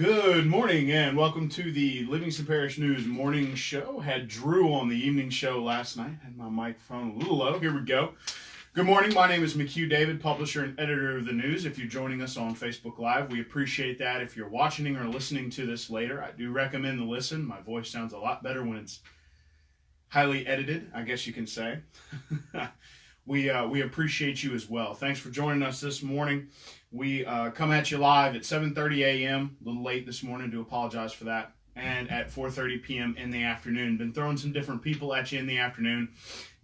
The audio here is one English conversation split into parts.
Good morning and welcome to the Livingston Parish News Morning Show. Had Drew on the evening show last night. Had my microphone a little low. Here we go. Good morning. My name is McHugh David, publisher and editor of the news. If you're joining us on Facebook Live, we appreciate that. If you're watching or listening to this later, I do recommend the listen. My voice sounds a lot better when it's highly edited, I guess you can say. We appreciate you as well. Thanks for joining us this morning. We come at you live at 7:30 a.m. A little late this morning. Do apologize for that. And at 4:30 p.m. in the afternoon. Been throwing some different people at you in the afternoon.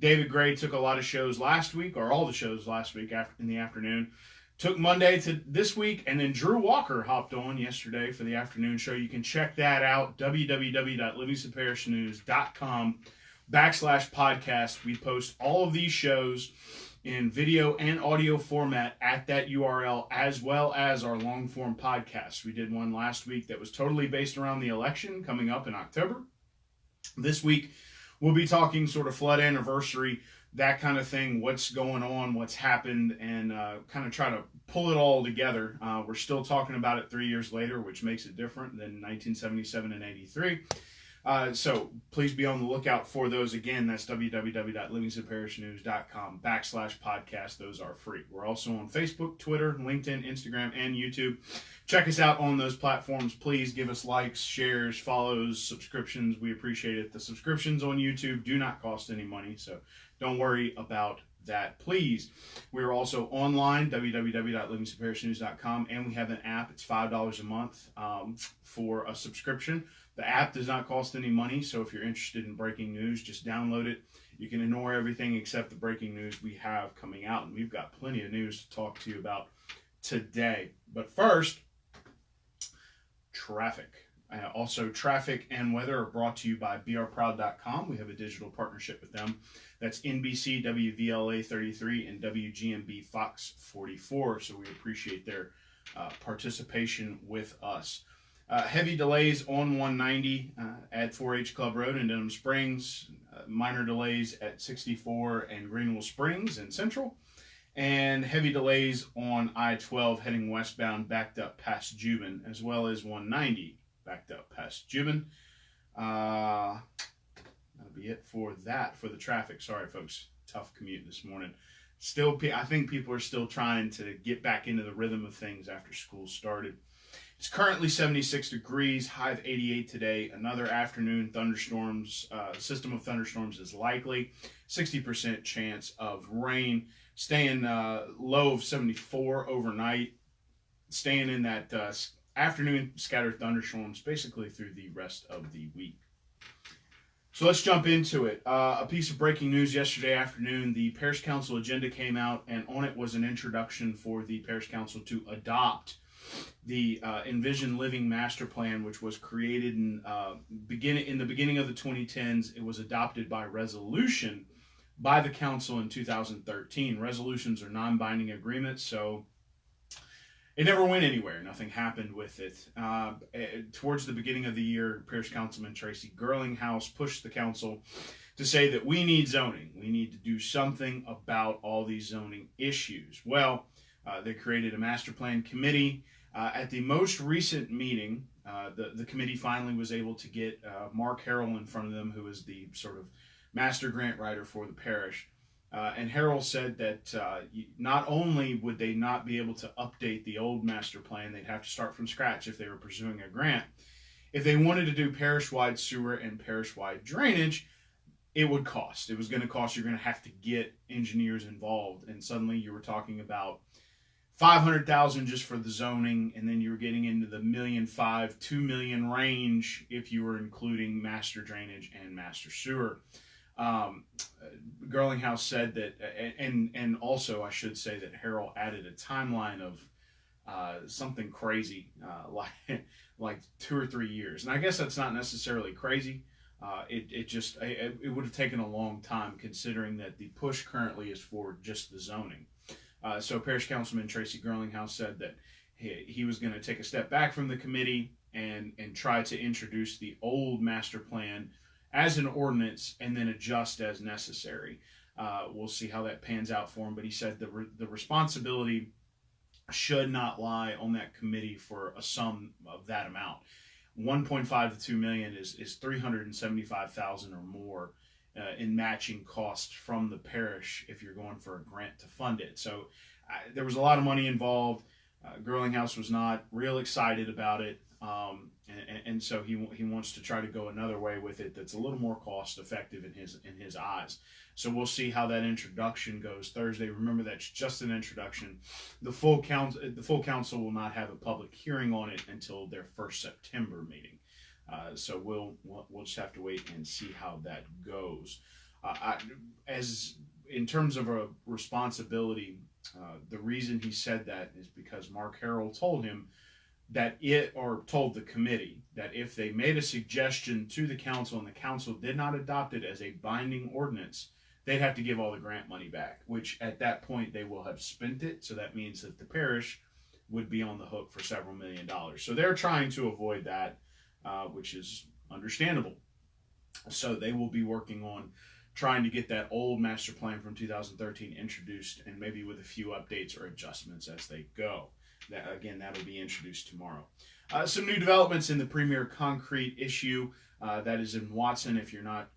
David Gray took a lot of shows last week, or all the shows last week in the afternoon. Took Monday to this week, and then Drew Walker hopped on yesterday for the afternoon show. You can check that out, www.livingstonparishnews.com/podcast. We post all of these shows in video and audio format at that URL, as well as our long-form podcasts. We did one last week that was totally based around the election coming up in October. This week, we'll be talking sort of flood anniversary, that kind of thing, what's going on, what's happened, and kind of try to pull it all together. We're still talking about it 3 years later, which makes it different than 1977 and 83. So please be on the lookout for those. Again, that's www.livingstonparishnews.com/podcast. Those are free. We're also on Facebook, Twitter, LinkedIn, Instagram, and YouTube. Check us out on those platforms. Please give us likes, shares, follows, subscriptions. We appreciate it. The subscriptions on YouTube do not cost any money, so don't worry about that, please. We're also online, www.livingstonparishnews.com, and we have an app. It's $5 a month for a subscription. The app does not cost any money, so if you're interested in breaking news, just download it. You can ignore everything except the breaking news we have coming out, and we've got plenty of news to talk to you about today. But first, traffic. Also, traffic and weather are brought to you by brproud.com. We have a digital partnership with them. That's NBC, WVLA 33, and WGMB Fox 44, so we appreciate their participation with us. Heavy delays on 190 at 4-H Club Road in Denham Springs. Minor delays at 64 and Greenville Springs in Central. And heavy delays on I-12 heading westbound backed up past Juban, as well as 190 backed up past Juban. That'll be it for that, for the traffic. Sorry, folks. Tough commute this morning. Still, I think people are still trying to get back into the rhythm of things after school started. It's currently 76 degrees, high of 88 today. Another afternoon thunderstorms, system of thunderstorms is likely. 60% chance of rain. Staying low of 74 overnight. Staying in that afternoon scattered thunderstorms basically through the rest of the week. So let's jump into it. A piece of breaking news yesterday afternoon. The Parish Council agenda came out, and on it was an introduction for the Parish Council to adopt the Envision Living Master Plan, which was created in the beginning of the 2010s. It was adopted by resolution by the council in 2013. Resolutions are non-binding agreements, so it never went anywhere. Nothing happened with it. Towards the beginning of the year, Parish Councilman Tracy Girlinghouse pushed the council to say that we need zoning. We need to do something about all these zoning issues. Well, they created a master plan committee. At the most recent meeting, the committee finally was able to get Mark Harrell in front of them, who is the sort of master grant writer for the parish. And Harrell said that not only would they not be able to update the old master plan, they'd have to start from scratch if they were pursuing a grant. If they wanted to do parish-wide sewer and parish-wide drainage, it would cost. It was going to cost. You're going to have to get engineers involved. And suddenly you were talking about $500,000 just for the zoning, and then you were getting into the $1.5 million, $2 million range if you were including master drainage and master sewer. Girlinghouse said that, and also I should say that Harrell added a timeline of something crazy, like 2 or 3 years. And I guess that's not necessarily crazy. It would have taken a long time, considering that the push currently is for just the zoning. So Parish Councilman Tracy Girlinghouse said that he was going to take a step back from the committee and try to introduce the old master plan as an ordinance and then adjust as necessary. We'll see how that pans out for him, but he said the responsibility should not lie on that committee for a sum of that amount. 1.5 to 2 million is 375,000 or more in matching costs from the parish if you're going for a grant to fund it. So there was a lot of money involved. Girlinghouse was not real excited about it, and so he wants to try to go another way with it that's a little more cost effective in his eyes. So we'll see how that introduction goes Thursday. Remember, that's just an introduction. The full council will not have a public hearing on it until their first September meeting. So we'll just have to wait and see how that goes. As in terms of a responsibility, the reason he said that is because Mark Harrell told him that told the committee that if they made a suggestion to the council and the council did not adopt it as a binding ordinance, they'd have to give all the grant money back, which at that point they will have spent it. So that means that the parish would be on the hook for several $1 million. So they're trying to avoid that, which is understandable. So they will be working on trying to get that old master plan from 2013 introduced, and maybe with a few updates or adjustments as they go. That'll be introduced tomorrow. Some new developments in the Premier Concrete issue that is in Watson. If you're not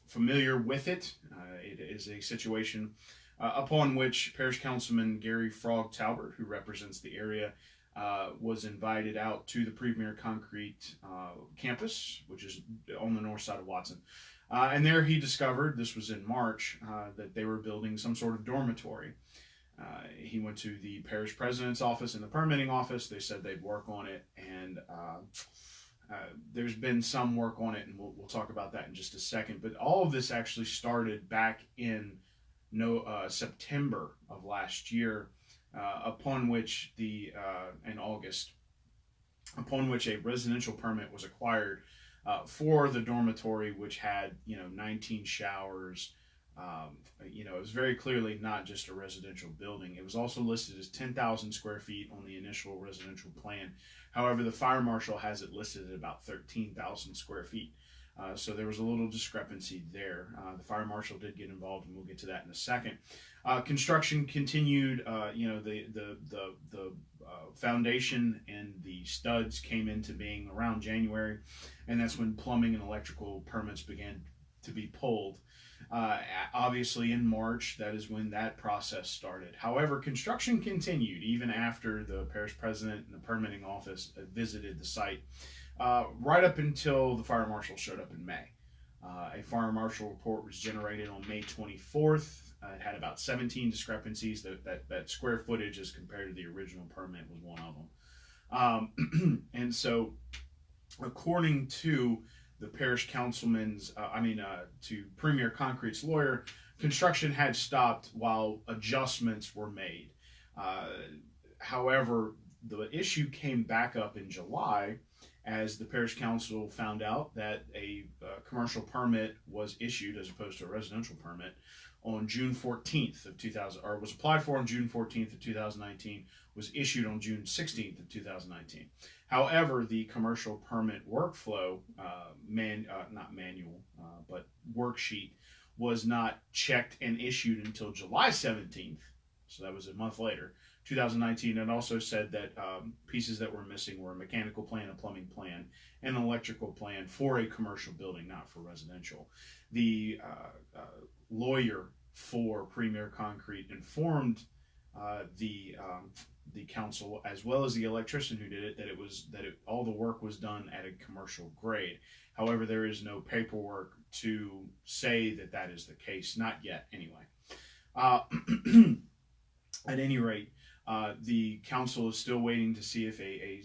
familiar with it, it is a situation upon which Parish Councilman Gary Frog Talbert, who represents the area, was invited out to the Premier Concrete campus, which is on the north side of Watson. And there he discovered, this was in March, that they were building some sort of dormitory. He went to the parish president's office and the permitting office. They said they'd work on it, and there's been some work on it, and we'll talk about that in just a second. But all of this actually started back in September of last year, upon which in August, upon which a residential permit was acquired for the dormitory, which had 19 showers. It was very clearly not just a residential building. It was also listed as 10,000 square feet on the initial residential plan. However, the fire marshal has it listed at about 13,000 square feet. So there was a little discrepancy there. The fire marshal did get involved, and we'll get to that in a second. Construction continued. The foundation and the studs came into being around January, and that's when plumbing and electrical permits began to be pulled. Obviously in March, that is when that process started. However, construction continued even after the parish president and the permitting office visited the site, right up until the fire marshal showed up in May. A fire marshal report was generated on May 24th. It had about 17 discrepancies. That square footage as compared to the original permit was one of them. And so, according to the parish councilman's, to Premier Concrete's lawyer, construction had stopped while adjustments were made. However, the issue came back up in July as the parish council found out that a commercial permit was issued as opposed to a residential permit on June 14th of 2000, or was applied for on June 14th of 2019, was issued on June 16th of 2019. However, the commercial permit workflow, not manual, but worksheet, was not checked and issued until July 17th, so that was a month later, 2019. It also said that pieces that were missing were a mechanical plan, a plumbing plan, and an electrical plan for a commercial building, not for residential. The lawyer for Premier Concrete informed the council, as well as the electrician who did it, that all the work was done at a commercial grade. However, there is no paperwork to say that that is the case, not yet anyway. At any rate, the council is still waiting to see if a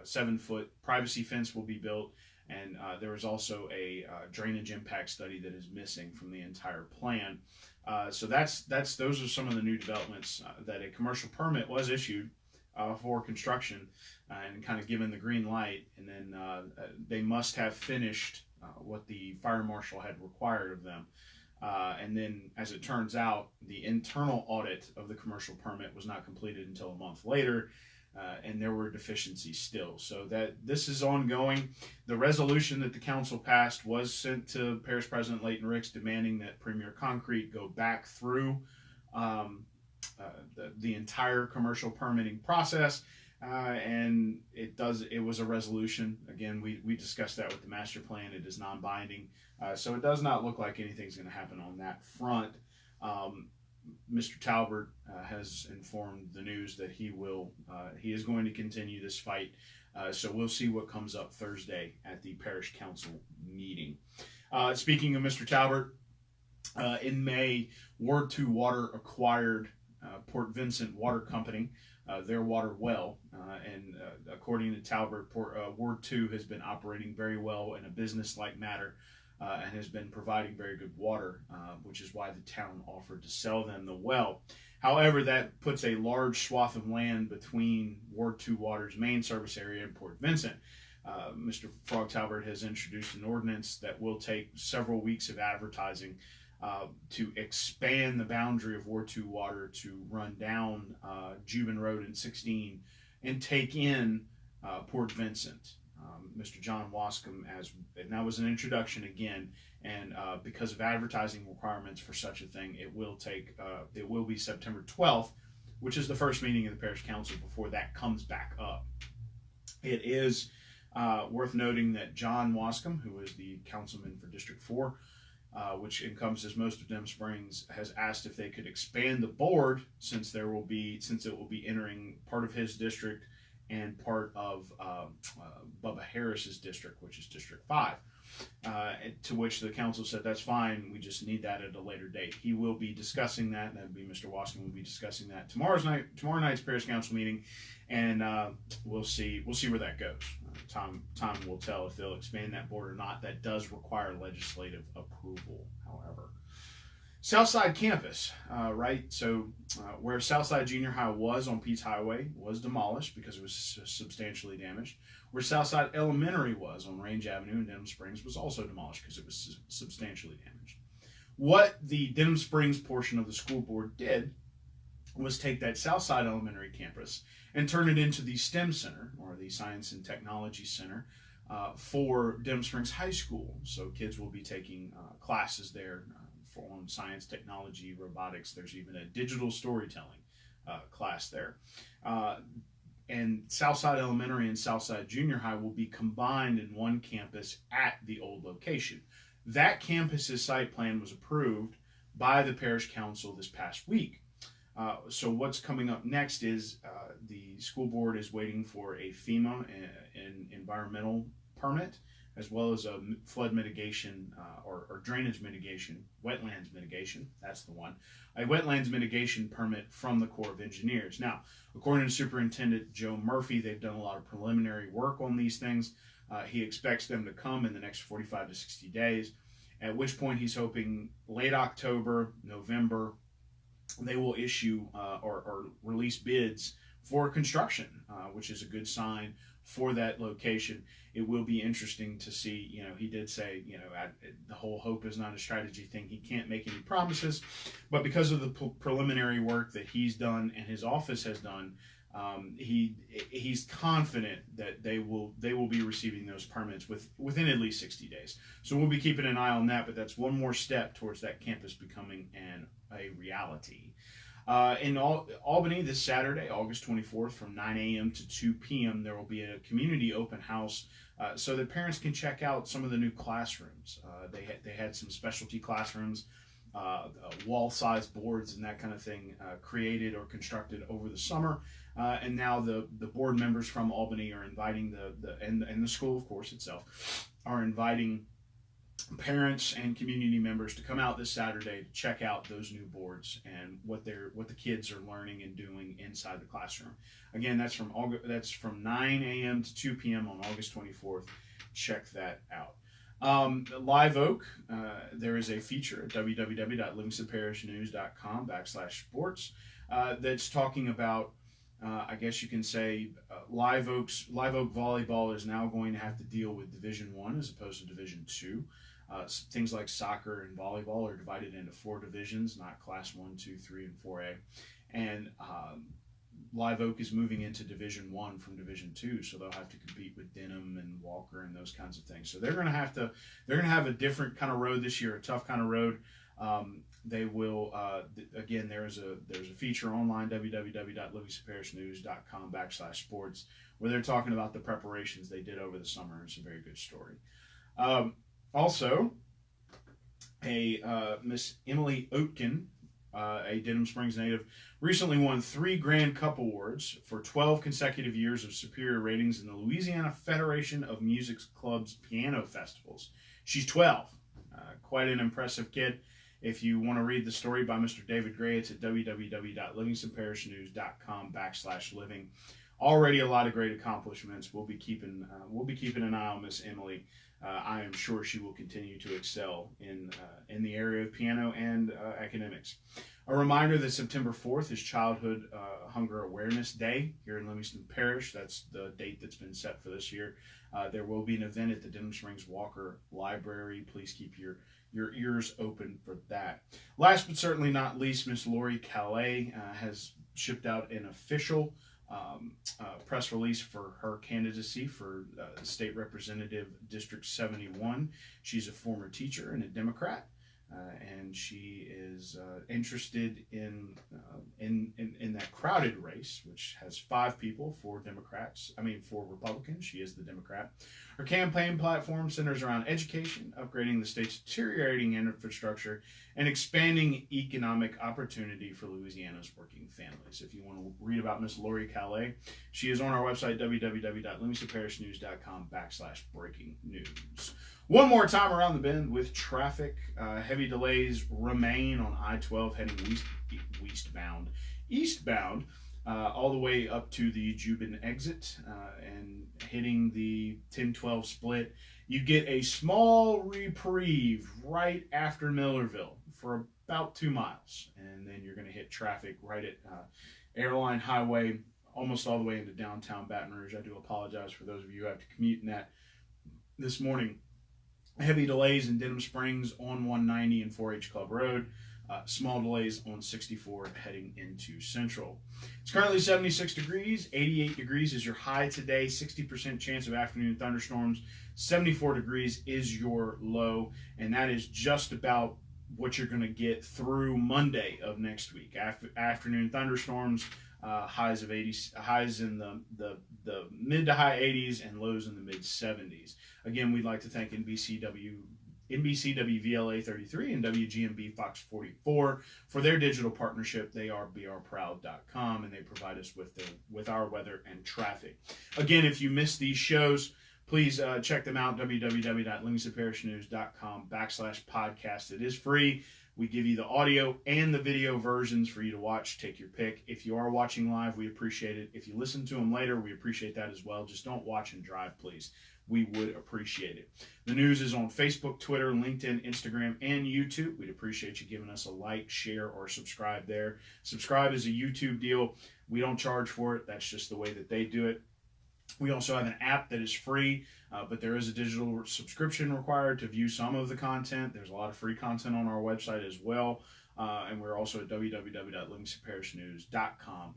7-foot privacy fence will be built, and there is also a drainage impact study that is missing from the entire plan. So those are some of the new developments. That a commercial permit was issued for construction and kind of given the green light, and then they must have finished what the fire marshal had required of them. And then, as it turns out, the internal audit of the commercial permit was not completed until a month later, and there were deficiencies still. So that this is ongoing. The resolution that the council passed was sent to Parish President Leighton Ricks, demanding that Premier Concrete go back through the entire commercial permitting process. And it was a resolution. Again, we discussed that with the master plan. It is non-binding. So it does not look like anything's going to happen on that front. Mr. Talbert has informed the news that he is going to continue this fight. So we'll see what comes up Thursday at the parish council meeting. Speaking of Mr. Talbert, in May, Ward 2 Water acquired Port Vincent Water Company, their water well, and according to Talbert, Ward 2 has been operating very well in a business-like manner and has been providing very good water, which is why the town offered to sell them the well. However, that puts a large swath of land between Ward 2 Water's main service area and Port Vincent. Mr. Frog Talbert has introduced an ordinance that will take several weeks of advertising to expand the boundary of Ward 2 Water to run down Juban Road and 16 and take in Port Vincent. Mr. John Wascom, and that was an introduction again, and because of advertising requirements for such a thing, it will be September 12th, which is the first meeting of the parish council before that comes back up. It is worth noting that John Wascom, who is the councilman for District 4, which encompasses most of Denham Springs, has asked if they could expand the board since it will be entering part of his district and part of Bubba Harris's district, which is District 5. To which the council said, that's fine, we just need that at a later date. He will be discussing that, and that would be Mr. Wascom will be discussing that tomorrow night's parish council meeting, and we'll see where that goes. Time will tell if they'll expand that board or not. That does require legislative approval, however. Southside campus, right? So where Southside Junior High was on Pete's Highway was demolished because it was substantially damaged. Where Southside Elementary was on Range Avenue in Denham Springs was also demolished because it was substantially damaged. What the Denham Springs portion of the school board did was take that Southside Elementary campus and turn it into the STEM Center, or the Science and Technology Center, for Denham Springs High School. So kids will be taking classes there on science, technology, robotics. There's even a digital storytelling class there. And Southside Elementary and Southside Junior High will be combined in one campus at the old location. That campus's site plan was approved by the parish council this past week. So what's coming up next is the school board is waiting for a FEMA and environmental permit, as well as a flood mitigation or drainage mitigation, wetlands mitigation, that's the one, a wetlands mitigation permit from the Corps of Engineers. Now, according to Superintendent Joe Murphy, they've done a lot of preliminary work on these things. He expects them to come in the next 45 to 60 days, at which point he's hoping late October, November, they will issue or release bids for construction, which is a good sign for that location. It will be interesting to see, he did say, the whole hope is not a strategy thing. He can't make any promises, but because of the preliminary work that he's done and his office has done, he's confident that they will be receiving those permits within at least 60 days. So we'll be keeping an eye on that, but that's one more step towards that campus becoming a reality. In Albany this Saturday, August 24th, from 9 a.m. to 2 p.m., there will be a community open house so that parents can check out some of the new classrooms. They had some specialty classrooms, wall-sized boards and that kind of thing created or constructed over the summer. And now the board members from Albany are inviting and the school, of course, itself, are inviting parents and community members to come out this Saturday to check out those new boards and what the kids are learning and doing inside the classroom. Again, that's from 9 a.m. to 2 p.m. on August 24th. Check that out. Live Oak, there is a feature at www.livingstonparishnews.com/sports that's talking about, I guess you can say, Live Oak volleyball is now going to have to deal with Division I as opposed to Division II. Things like soccer and volleyball are divided into 4 divisions, not Class 1, 2, 3, and 4A. And Live Oak is moving into Division I from Division II, so they'll have to compete with Denham and Walker and those kinds of things. So they're going to have a different kind of road this year, a tough kind of road. They will, again, there's a feature online, www.livingstonparishnews.com/sports, where they're talking about the preparations they did over the summer. It's a very good story. Also, Miss Emily Oatkin, a Denham Springs native, recently won 3 Grand Cup Awards for 12 consecutive years of superior ratings in the Louisiana Federation of Music Clubs Piano Festivals. She's 12. Quite an impressive kid. If you want to read the story by Mr. David Gray, it's at www.livingstonparishnews.com/living. Already a lot of great accomplishments. We'll be keeping an eye on Miss Emily. I am sure she will continue to excel in the area of piano and academics. A reminder that September 4th is Childhood Hunger Awareness Day here in Livingston Parish. That's the date that's been set for this year. There will be an event at the Denham Springs Walker Library. Please keep your ears open for that. Last but certainly not least, Miss Lori Calais has shipped out an official press release for her candidacy for State Representative District 71. She's a former teacher and a Democrat, and she is interested in that crowded race, which has 5 people, 4 Republicans. She is the Democrat. Her campaign platform centers around education, upgrading the state's deteriorating infrastructure, and expanding economic opportunity for Louisiana's working families. If you want to read about Miss Lori Calais, she is on our website, www.livingstonparishnews.com/breaking news. One more time around the bend with traffic. Heavy delays remain on I-12 heading eastbound, all the way up to the Jubin exit and hitting the 10-12 split. You get a small reprieve right after Millerville for about 2 miles, and then you're going to hit traffic right at Airline Highway, almost all the way into downtown Baton Rouge. I do apologize for those of you who have to commute in that this morning. Heavy delays in Denham Springs on 190 and 4-H Club Road. Small delays on 64 heading into Central. It's currently 76 degrees. 88 degrees is your high today. 60% chance of afternoon thunderstorms. 74 degrees is your low. And that is just about what you're going to get through Monday of next week. Afternoon thunderstorms, highs of 80s, highs in the mid to high 80s and lows in the mid 70s. Again, we'd like to thank NBCW VLA 33 and WGMB Fox 44 for their digital partnership. They are brproud.com, and they provide us with our weather and traffic. Again, if you missed these shows, please check them out, www.livingstonparishnews.com/podcast. It is free. We give you the audio and the video versions for you to watch. Take your pick. If you are watching live, we appreciate it. If you listen to them later, we appreciate that as well. Just don't watch and drive, please. We would appreciate it. The news is on Facebook, Twitter, LinkedIn, Instagram, and YouTube. We'd appreciate you giving us a like, share, or subscribe there. Subscribe is a YouTube deal. We don't charge for it. That's just the way that they do it. We also have an app that is free, but there is a digital subscription required to view some of the content. There's a lot of free content on our website as well, and we're also at www.livingstonparishnews.com.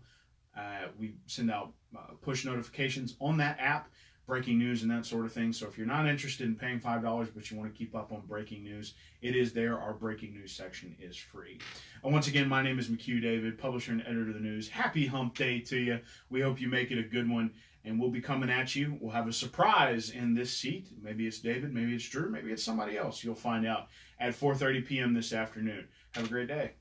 We send out push notifications on that app, breaking news and that sort of thing. So if you're not interested in paying $5, but you want to keep up on breaking news, it is there. Our breaking news section is free. And once again, my name is McHugh David, publisher and editor of the news. Happy hump day to you. We hope you make it a good one. And we'll be coming at you. We'll have a surprise in this seat. Maybe it's David, maybe it's Drew, maybe it's somebody else. You'll find out at 4:30 p.m. this afternoon. Have a great day.